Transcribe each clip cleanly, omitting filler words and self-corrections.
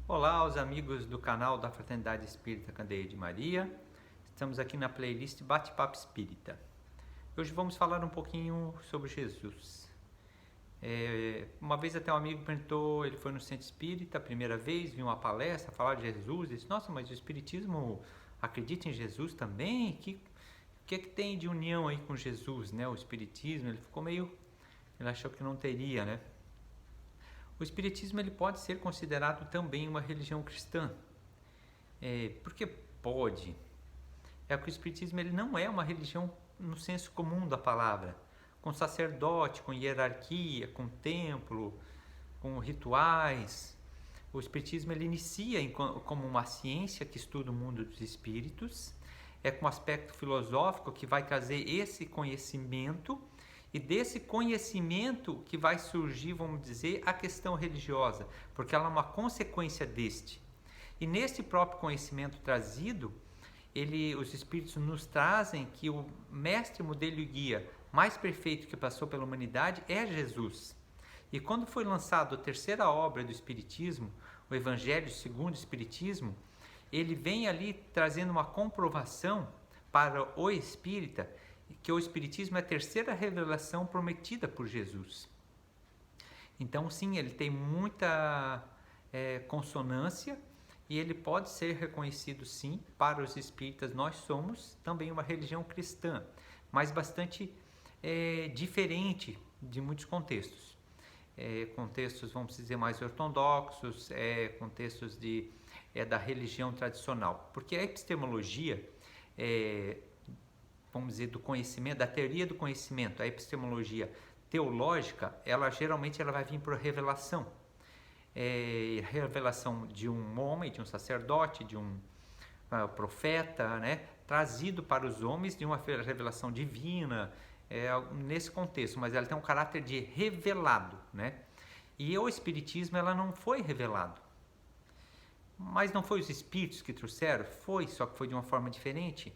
Olá aos amigos do canal da Fraternidade Espírita Candeia de Maria. Estamos aqui na playlist Bate-Papo Espírita. Hoje vamos falar um pouquinho sobre Jesus. Uma vez até um amigo perguntou, ele foi no centro espírita a primeira vez, viu uma palestra, falar de Jesus, disse, nossa, mas o Espiritismo acredita em Jesus também? O que tem de união aí com Jesus, né? O Espiritismo, ele achou que não teria, né? O Espiritismo ele pode ser considerado também uma religião cristã. Por que pode? É que o Espiritismo ele não é uma religião no senso comum da palavra, com sacerdote, com hierarquia, com templo, com rituais. O Espiritismo ele inicia como uma ciência que estuda o mundo dos espíritos, com um aspecto filosófico que vai trazer esse conhecimento. E desse conhecimento que vai surgir, vamos dizer, a questão religiosa, porque ela é uma consequência deste. E nesse próprio conhecimento trazido, os Espíritos nos trazem que o mestre, modelo e guia mais perfeito que passou pela humanidade é Jesus. E quando foi lançado a terceira obra do Espiritismo, o Evangelho segundo o Espiritismo, ele vem ali trazendo uma comprovação para o espírita que o Espiritismo é a terceira revelação prometida por Jesus. Então, sim, ele tem muita consonância e ele pode ser reconhecido, sim, para os espíritas. Nós somos também uma religião cristã, mas bastante diferente de muitos contextos. Contextos, vamos dizer, mais ortodoxos, contextos da religião tradicional. Porque a epistemologia vamos dizer, do conhecimento, da teoria do conhecimento, a epistemologia teológica, ela geralmente vai vir por revelação. Revelação de um homem, de um sacerdote, de um profeta, né? Trazido para os homens de uma revelação divina, nesse contexto, mas ela tem um caráter de revelado, né? E o Espiritismo, ela não foi revelado. Mas não foi os Espíritos que trouxeram? Foi, só que foi de uma forma diferente.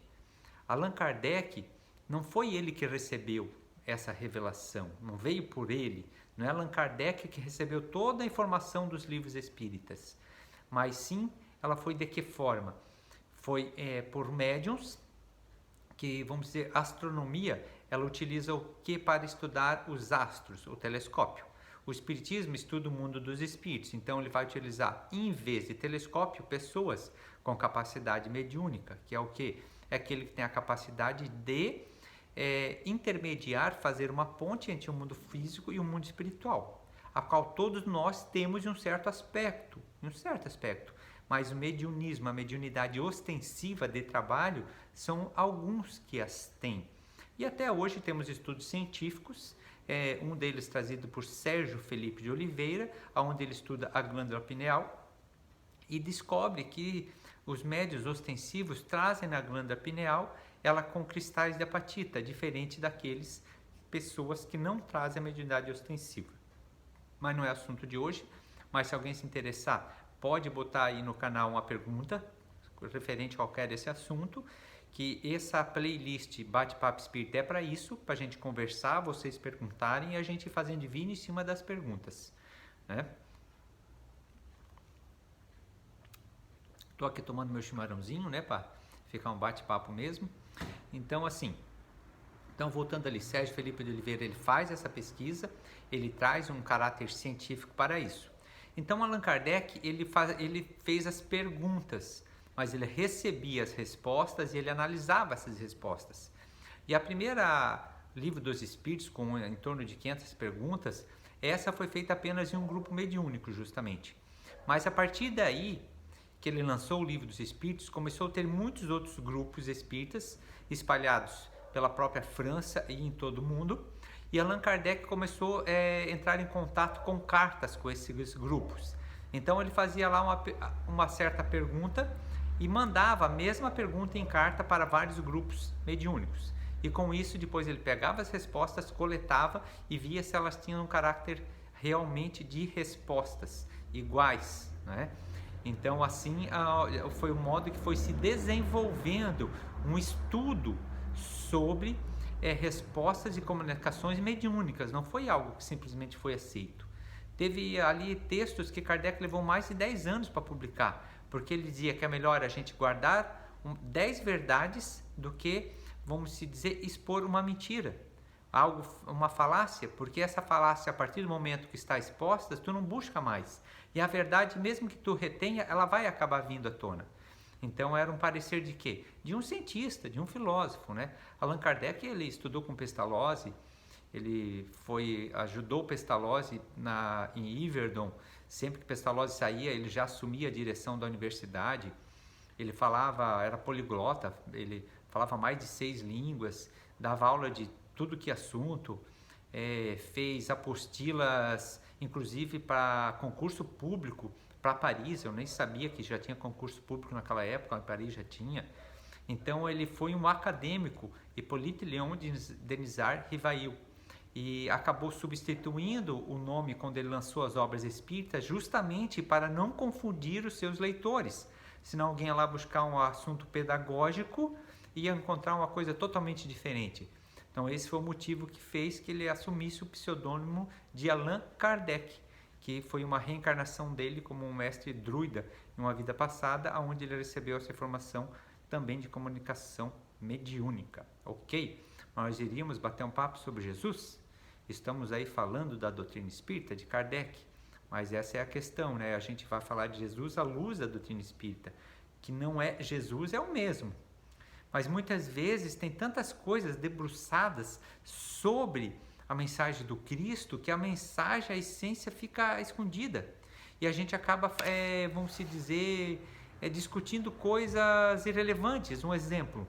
Allan Kardec, não foi ele que recebeu essa revelação, não veio por ele, não é Allan Kardec que recebeu toda a informação dos livros espíritas, mas sim, ela foi de que forma? Foi por médiuns, que vamos dizer, a astronomia, ela utiliza o que para estudar os astros, o telescópio. O Espiritismo estuda o mundo dos espíritos, então ele vai utilizar, em vez de telescópio, pessoas com capacidade mediúnica, que é o quê? É aquele que tem a capacidade de intermediar, fazer uma ponte entre o mundo físico e o mundo espiritual, a qual todos nós temos um certo aspecto, mas o mediunismo, a mediunidade ostensiva de trabalho, são alguns que as têm. E até hoje temos estudos científicos, um deles trazido por Sérgio Felipe de Oliveira, onde ele estuda a glândula pineal e descobre que os médios ostensivos trazem na glândula pineal ela com cristais de apatita, diferente daqueles pessoas que não trazem a mediunidade ostensiva. Mas não é assunto de hoje, mas se alguém se interessar, pode botar aí no canal uma pergunta referente a qualquer desse assunto, que essa playlist Bate-Papo Espírita é para isso, para a gente conversar, vocês perguntarem e a gente fazendo divino em cima das perguntas, né? Estou aqui tomando meu chimarrãozinho, né, para ficar um bate-papo mesmo. Então, voltando ali, Sérgio Felipe de Oliveira, ele faz essa pesquisa, ele traz um caráter científico para isso. Então, Allan Kardec, ele fez as perguntas, mas ele recebia as respostas e ele analisava essas respostas. E a primeira livro dos Espíritos, com em torno de 500 perguntas, essa foi feita apenas em um grupo mediúnico, justamente. Mas a partir daí, que ele lançou o Livro dos Espíritos, começou a ter muitos outros grupos espíritas espalhados pela própria França e em todo o mundo, e Allan Kardec começou a entrar em contato com cartas com esses grupos. Então ele fazia lá uma certa pergunta e mandava a mesma pergunta em carta para vários grupos mediúnicos. E com isso depois ele pegava as respostas, coletava e via se elas tinham um caráter realmente de respostas iguais, né? Então, assim, foi o modo que foi se desenvolvendo um estudo sobre respostas e comunicações mediúnicas. Não foi algo que simplesmente foi aceito. Teve ali textos que Kardec levou mais de 10 anos para publicar, porque ele dizia que é melhor a gente guardar 10 verdades do que, vamos se dizer, expor uma mentira, uma falácia, porque essa falácia, a partir do momento que está exposta, tu não busca mais. E a verdade, mesmo que tu retenha, ela vai acabar vindo à tona. Então era um parecer de quê? De um cientista, de um filósofo, né? Allan Kardec, ele estudou com Pestalozzi, ele ajudou Pestalozzi em Yverdon. Sempre que Pestalozzi saía, ele já assumia a direção da universidade. Ele era poliglota, ele falava mais de 6 línguas, dava aula de tudo que assunto, fez apostilas, inclusive para concurso público, para Paris. Eu nem sabia que já tinha concurso público naquela época, em Paris já tinha. Então ele foi um acadêmico, Hippolyte Léon Denisard Rivail, e acabou substituindo o nome quando ele lançou as obras espíritas, justamente para não confundir os seus leitores. Senão alguém ia lá buscar um assunto pedagógico e ia encontrar uma coisa totalmente diferente. Então esse foi o motivo que fez que ele assumisse o pseudônimo de Allan Kardec, que foi uma reencarnação dele como um mestre druida em uma vida passada, onde ele recebeu essa informação também de comunicação mediúnica. Ok? Nós iríamos bater um papo sobre Jesus? Estamos aí falando da doutrina espírita de Kardec, mas essa é a questão, né? A gente vai falar de Jesus à luz da doutrina espírita, que não é Jesus, é o mesmo. Mas muitas vezes tem tantas coisas debruçadas sobre a mensagem do Cristo que a mensagem, a essência fica escondida. E a gente acaba, vamos se dizer, discutindo coisas irrelevantes. Um exemplo,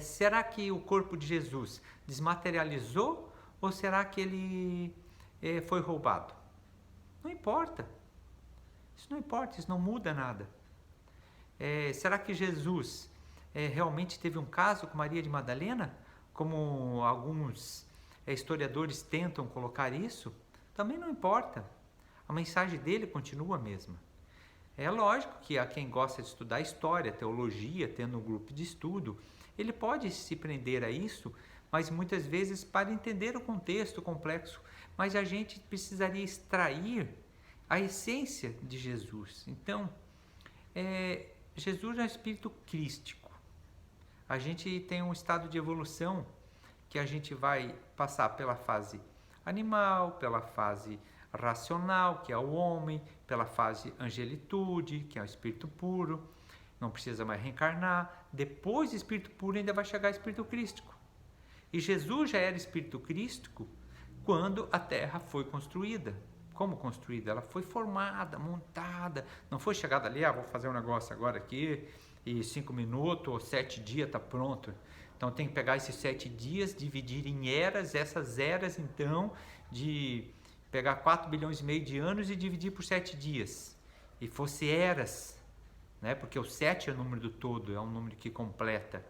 será que o corpo de Jesus desmaterializou ou será que ele foi roubado? Não importa. Isso não importa, isso não muda nada. Será que Jesus realmente teve um caso com Maria de Madalena, como alguns historiadores tentam colocar isso? Também não importa. A mensagem dele continua a mesma. É lógico que a quem gosta de estudar história, teologia, tendo um grupo de estudo, ele pode se prender a isso, mas muitas vezes para entender o contexto complexo. Mas a gente precisaria extrair a essência de Jesus. Então, Jesus é um espírito crístico. A gente tem um estado de evolução que a gente vai passar pela fase animal, pela fase racional, que é o homem, pela fase angelitude, que é o espírito puro, não precisa mais reencarnar. Depois do espírito puro ainda vai chegar o espírito crístico. E Jesus já era espírito crístico quando a Terra foi construída. Como construída? Ela foi formada, montada, não foi chegada ali, vou fazer um negócio agora aqui, e 5 minutos ou 7 dias está pronto. Então tem que pegar esses 7 dias, dividir em eras, essas eras então, de pegar 4 bilhões e meio de anos e dividir por 7 dias. E fosse eras, né? Porque o 7 é o número do todo, é um número que completa.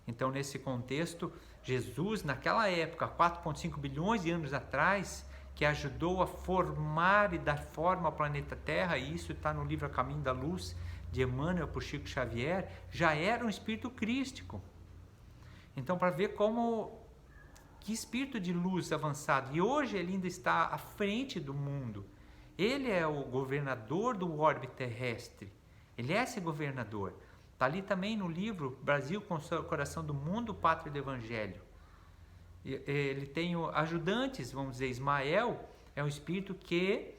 Então nesse contexto, Jesus naquela época, 4,5 bilhões de anos atrás, que ajudou a formar e dar forma ao planeta Terra, e isso está no livro A Caminho da Luz, de Emmanuel por Chico Xavier, já era um espírito crístico. Então, para ver que espírito de luz avançado, e hoje ele ainda está à frente do mundo. Ele é o governador do orbe terrestre, ele é esse governador. Está ali também no livro Brasil com o Coração do Mundo, Pátria do Evangelho. Ele tem ajudantes, vamos dizer, Ismael é um espírito que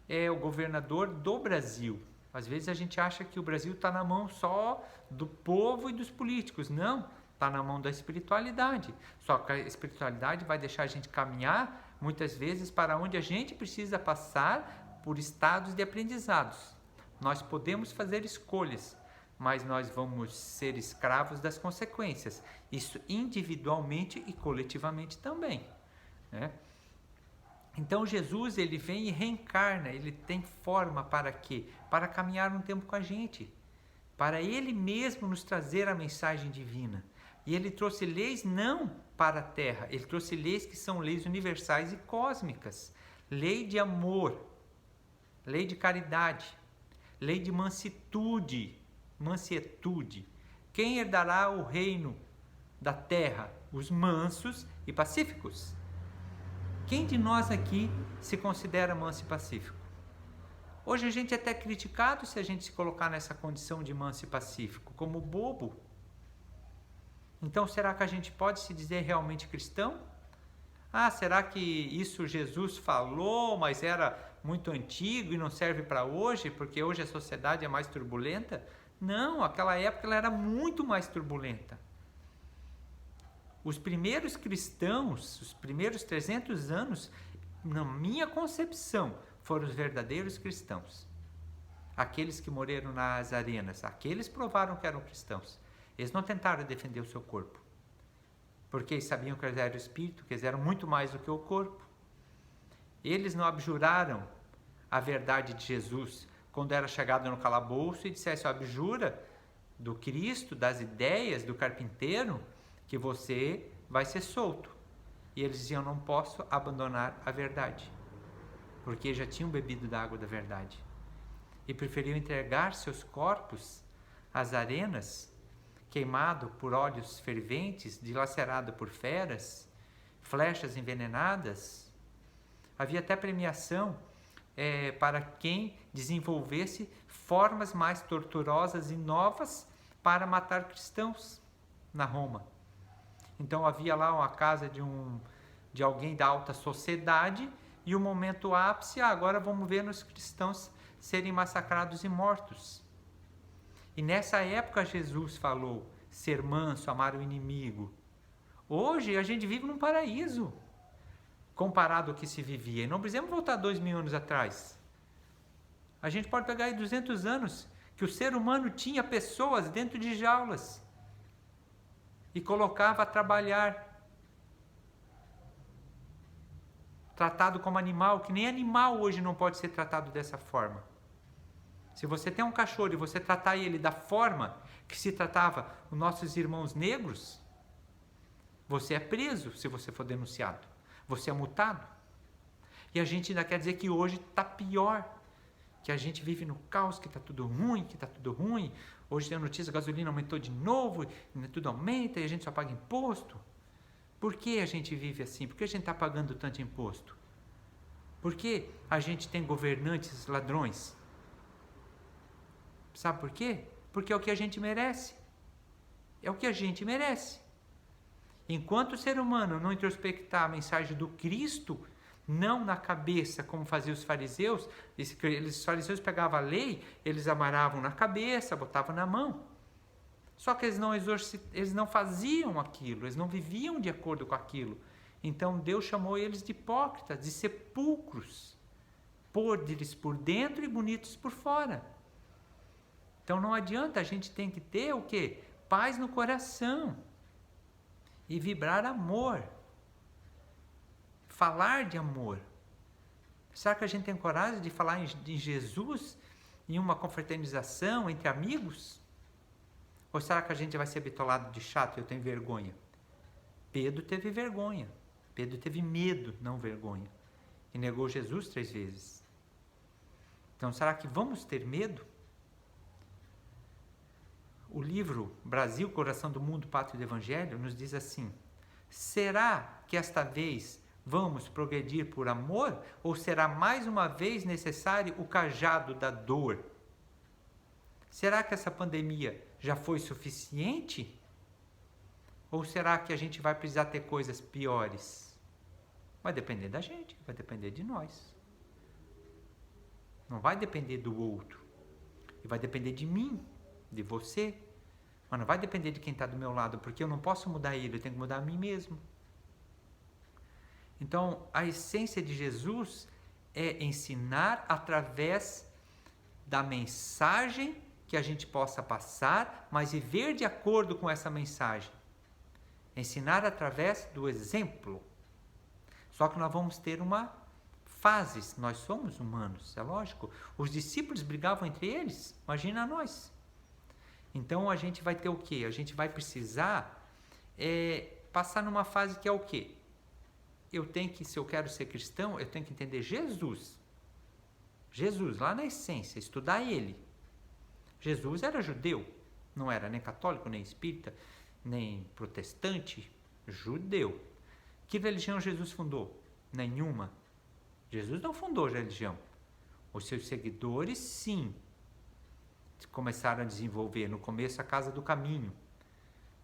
é o governador do Brasil. Às vezes a gente acha que o Brasil está na mão só do povo e dos políticos. Não, está na mão da espiritualidade. Só que a espiritualidade vai deixar a gente caminhar, muitas vezes, para onde a gente precisa passar por estados de aprendizados. Nós podemos fazer escolhas, mas nós vamos ser escravos das consequências. Isso individualmente e coletivamente também, né? Então Jesus, ele vem e reencarna, ele tem forma para quê? Para caminhar um tempo com a gente, para ele mesmo nos trazer a mensagem divina. E ele trouxe leis não para a Terra, ele trouxe leis que são leis universais e cósmicas. Lei de amor, lei de caridade, lei de mansitude. Quem herdará o reino da Terra? Os mansos e pacíficos. Quem de nós aqui se considera manso e pacífico? Hoje a gente é até criticado se a gente se colocar nessa condição de manso e pacífico, como bobo. Então, será que a gente pode se dizer realmente cristão? Ah, será que isso Jesus falou, mas era muito antigo e não serve para hoje, porque hoje a sociedade é mais turbulenta? Não, aquela época ela era muito mais turbulenta. Os primeiros cristãos, os primeiros 300 anos, na minha concepção, foram os verdadeiros cristãos. Aqueles que morreram nas arenas, aqueles provaram que eram cristãos. Eles não tentaram defender o seu corpo, porque eles sabiam que eles eram o espírito, que eles eram muito mais do que o corpo. Eles não abjuraram a verdade de Jesus quando era chegado no calabouço e dissesse: abjura do Cristo, das ideias do carpinteiro, que você vai ser solto. E eles diziam: não posso abandonar a verdade, porque já tinham bebido da água da verdade. E preferiam entregar seus corpos às arenas, queimado por óleos ferventes, dilacerado por feras, flechas envenenadas. Havia até premiação para quem desenvolvesse formas mais torturosas e novas para matar cristãos na Roma. Então havia lá uma casa de alguém da alta sociedade e o momento ápice, agora vamos ver os cristãos serem massacrados e mortos. E nessa época Jesus falou: ser manso, amar o inimigo. Hoje a gente vive num paraíso, comparado ao que se vivia. E não precisamos voltar 2000 anos atrás. A gente pode pegar aí 200 anos, que o ser humano tinha pessoas dentro de jaulas e colocava a trabalhar, tratado como animal, que nem animal hoje não pode ser tratado dessa forma. Se você tem um cachorro e você tratar ele da forma que se tratava os nossos irmãos negros, você é preso se você for denunciado. Você é multado. E a gente ainda quer dizer que hoje está pior, que a gente vive no caos, que está tudo ruim, Hoje tem a notícia: a gasolina aumentou de novo, tudo aumenta e a gente só paga imposto. Por que a gente vive assim? Por que a gente está pagando tanto imposto? Por que a gente tem governantes ladrões? Sabe por quê? Porque é o que a gente merece. É o que a gente merece. Enquanto o ser humano não introspectar a mensagem do Cristo, não na cabeça, como faziam os fariseus, os fariseus pegavam a lei, eles amarravam na cabeça, botavam na mão. Só que eles não faziam aquilo, eles não viviam de acordo com aquilo. Então Deus chamou eles de hipócritas, de sepulcros, podres por dentro e bonitos por fora. Então não adianta, a gente tem que ter o quê? Paz no coração e vibrar amor. Falar de amor. Será que a gente tem coragem de falar em Jesus em uma confraternização entre amigos? Ou será que a gente vai ser bitolado de chato e eu tenho vergonha? Pedro teve vergonha. Pedro teve medo, não vergonha. E negou Jesus 3 vezes. Então será que vamos ter medo? O livro Brasil, Coração do Mundo, Pátria do Evangelho nos diz assim: será que esta vez vamos progredir por amor ou será mais uma vez necessário o cajado da dor? Será que essa pandemia já foi suficiente? Ou será que a gente vai precisar ter coisas piores? Vai depender da gente, vai depender de nós. Não vai depender do outro. E vai depender de mim, de você. Mas não vai depender de quem está do meu lado, porque eu não posso mudar ele, eu tenho que mudar a mim mesmo. Então, a essência de Jesus é ensinar através da mensagem que a gente possa passar, mas viver de acordo com essa mensagem. Ensinar através do exemplo. Só que nós vamos ter uma fase, nós somos humanos, é lógico. Os discípulos brigavam entre eles, imagina nós. Então a gente vai ter o quê? A gente vai precisar passar numa fase que é o quê? Se eu quero ser cristão, eu tenho que entender Jesus. Jesus, lá na essência, estudar ele. Jesus era judeu, não era nem católico, nem espírita, nem protestante, judeu. Que religião Jesus fundou? Nenhuma. Jesus não fundou religião. Os seus seguidores, sim, começaram a desenvolver. No começo, a Casa do Caminho.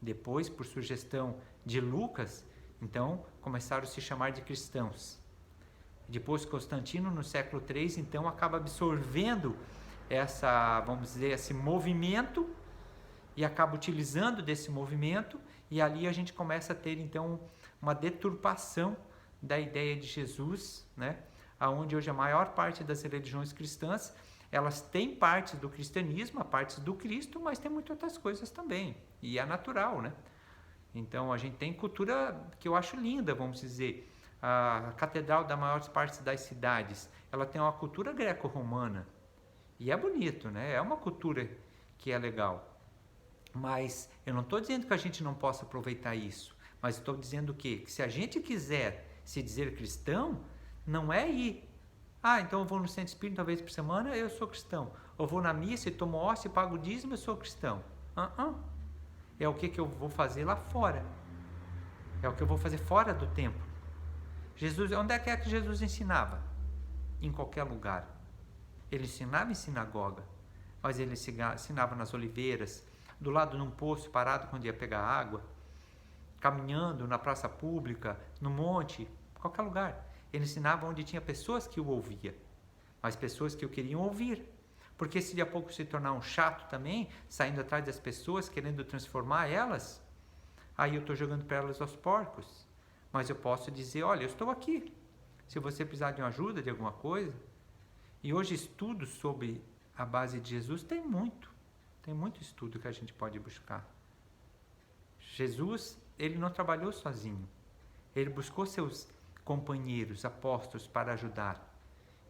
Depois, por sugestão de Lucas, então, começaram a se chamar de cristãos. Depois, Constantino, no século III, então, acaba absorvendo vamos dizer, esse movimento e acaba utilizando desse movimento, e ali a gente começa a ter, então, uma deturpação da ideia de Jesus, né? Onde hoje a maior parte das religiões cristãs, elas têm partes do cristianismo, partes do Cristo, mas tem muitas outras coisas também, e é natural, né? Então, a gente tem cultura que eu acho linda, vamos dizer. A catedral da maior parte das cidades, ela tem uma cultura greco-romana, e é bonito, né? É uma cultura que é legal. Mas eu não estou dizendo que a gente não possa aproveitar isso, mas estou dizendo que se a gente quiser se dizer cristão, não é ir. Então eu vou no centro espírita uma vez por semana, eu sou cristão. Eu vou na missa e tomo hóstia e pago o dízimo, eu sou cristão. É o que eu vou fazer lá fora. É o que eu vou fazer fora do templo. Jesus, onde é que Jesus ensinava? Em qualquer lugar. Ele ensinava em sinagoga, mas ele ensinava nas oliveiras, do lado de um poço parado quando ia pegar água, caminhando na praça pública, no monte, qualquer lugar. Ele ensinava onde tinha pessoas que o ouviam, mas pessoas que o queriam ouvir. Porque se de a pouco se tornar um chato também, saindo atrás das pessoas, querendo transformar elas, aí eu estou jogando para elas aos porcos. Mas eu posso dizer, olha, eu estou aqui. Se você precisar de uma ajuda, de alguma coisa. E hoje estudos sobre a base de Jesus tem muito estudo que a gente pode buscar. Jesus, ele não trabalhou sozinho. Ele buscou seus companheiros, apóstolos, para ajudar.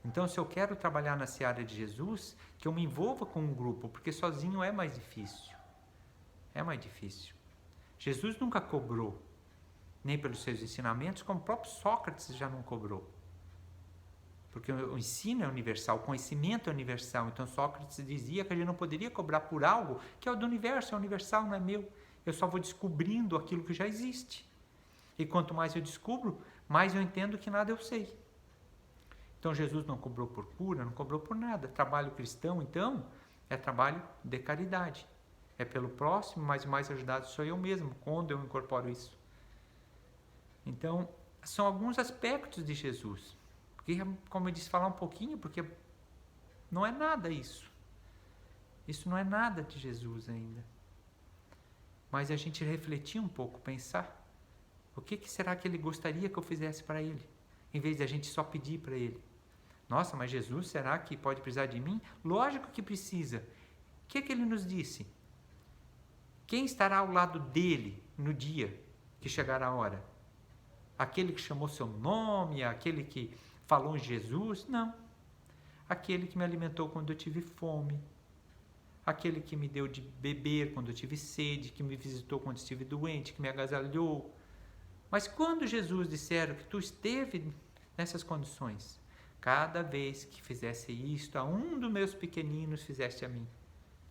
Então, se eu quero trabalhar na seara de Jesus, que eu me envolva com um grupo, porque sozinho é mais difícil. É mais difícil. Jesus nunca cobrou, nem pelos seus ensinamentos, como o próprio Sócrates já não cobrou. Porque o ensino é universal, o conhecimento é universal. Então Sócrates dizia que a gente não poderia cobrar por algo que é o do universo, é universal, não é meu. Eu só vou descobrindo aquilo que já existe. E quanto mais eu descubro, mais eu entendo que nada eu sei. Então Jesus não cobrou por cura, não cobrou por nada. Trabalho cristão, então, é trabalho de caridade. É pelo próximo, mas o mais ajudado sou eu mesmo, quando eu incorporo isso. Então, são alguns aspectos de Jesus. Porque, como eu disse, falar um pouquinho, porque não é nada isso. Isso não é nada de Jesus ainda. Mas a gente refletir um pouco, pensar, o que será que ele gostaria que eu fizesse para ele? Em vez de a gente só pedir para ele. Nossa, mas Jesus, será que pode precisar de mim? Lógico que precisa. O que ele nos disse? Quem estará ao lado dele no dia que chegar a hora? Aquele que chamou seu nome, aquele que falou em Jesus? Não. Aquele que me alimentou quando eu tive fome. Aquele que me deu de beber quando eu tive sede, que me visitou quando estive doente, que me agasalhou. Mas quando Jesus disseram que tu esteve nessas condições, cada vez que fizesse isto a um dos meus pequeninos, fizeste a mim.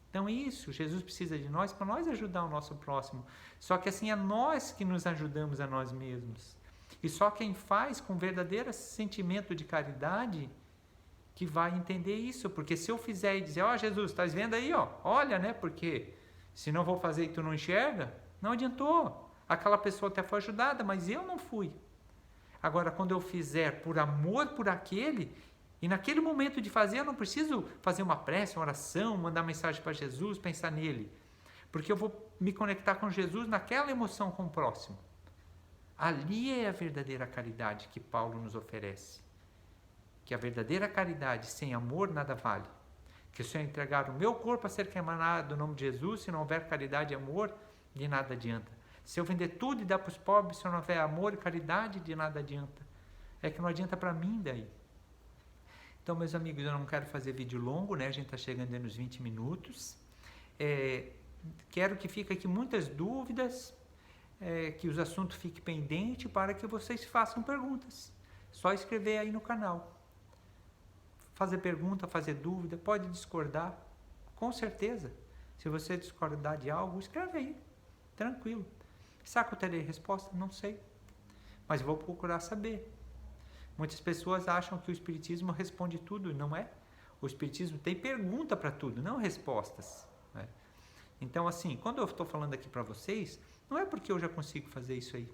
Então isso, Jesus precisa de nós para nós ajudar o nosso próximo. Só que assim é nós que nos ajudamos a nós mesmos. E só quem faz com verdadeiro sentimento de caridade que vai entender isso. Porque se eu fizer e dizer, Jesus, estás vendo aí, olha, né? Porque se não vou fazer e tu não enxerga, não adiantou. Aquela pessoa até foi ajudada, mas eu não fui. Agora, quando eu fizer por amor por aquele, e naquele momento de fazer, eu não preciso fazer uma prece, uma oração, mandar mensagem para Jesus, pensar nele. Porque eu vou me conectar com Jesus naquela emoção com o próximo. Ali é a verdadeira caridade que Paulo nos oferece. Que a verdadeira caridade sem amor nada vale. Que se eu entregar o meu corpo a ser queimado no nome de Jesus, se não houver caridade e amor, de nada adianta. Se eu vender tudo e dar para os pobres, se não houver amor e caridade, de nada adianta. É que não adianta para mim daí. Então, meus amigos, eu não quero fazer vídeo longo, né? A gente está chegando nos 20 minutos. Quero que fique aqui muitas dúvidas, que os assuntos fiquem pendentes para que vocês façam perguntas. Só escrever aí no canal. Fazer pergunta, fazer dúvida, pode discordar, com certeza. Se você discordar de algo, escreve aí, tranquilo. Será que eu terei resposta? Não sei, mas vou procurar saber. Muitas pessoas acham que o Espiritismo responde tudo, não é? O Espiritismo tem pergunta para tudo, não respostas, né? Então, assim, quando eu estou falando aqui para vocês, não é porque eu já consigo fazer isso aí,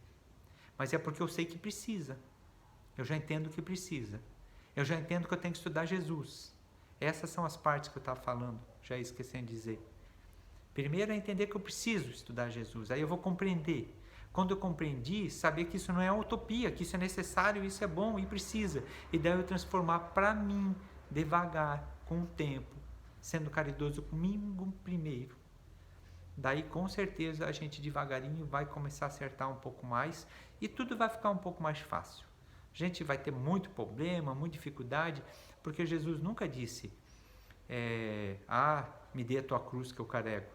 mas é porque eu sei que precisa. Eu já entendo que precisa. Eu já entendo que eu tenho que estudar Jesus. Essas são as partes que eu estava falando, já esquecendo de dizer. Primeiro é entender que eu preciso estudar Jesus, aí eu vou compreender. Quando eu compreendi, saber que isso não é utopia, que isso é necessário, isso é bom e precisa. E daí eu transformar para mim, devagar, com o tempo, sendo caridoso comigo primeiro. Daí com certeza a gente devagarinho vai começar a acertar um pouco mais e tudo vai ficar um pouco mais fácil. A gente vai ter muito problema, muita dificuldade, porque Jesus nunca disse, me dê a tua cruz que eu carrego.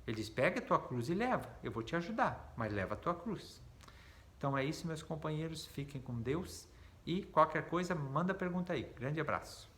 Ele diz, pega a tua cruz e leva, eu vou te ajudar, mas leva a tua cruz. Então é isso, meus companheiros, fiquem com Deus e qualquer coisa, manda pergunta aí. Grande abraço.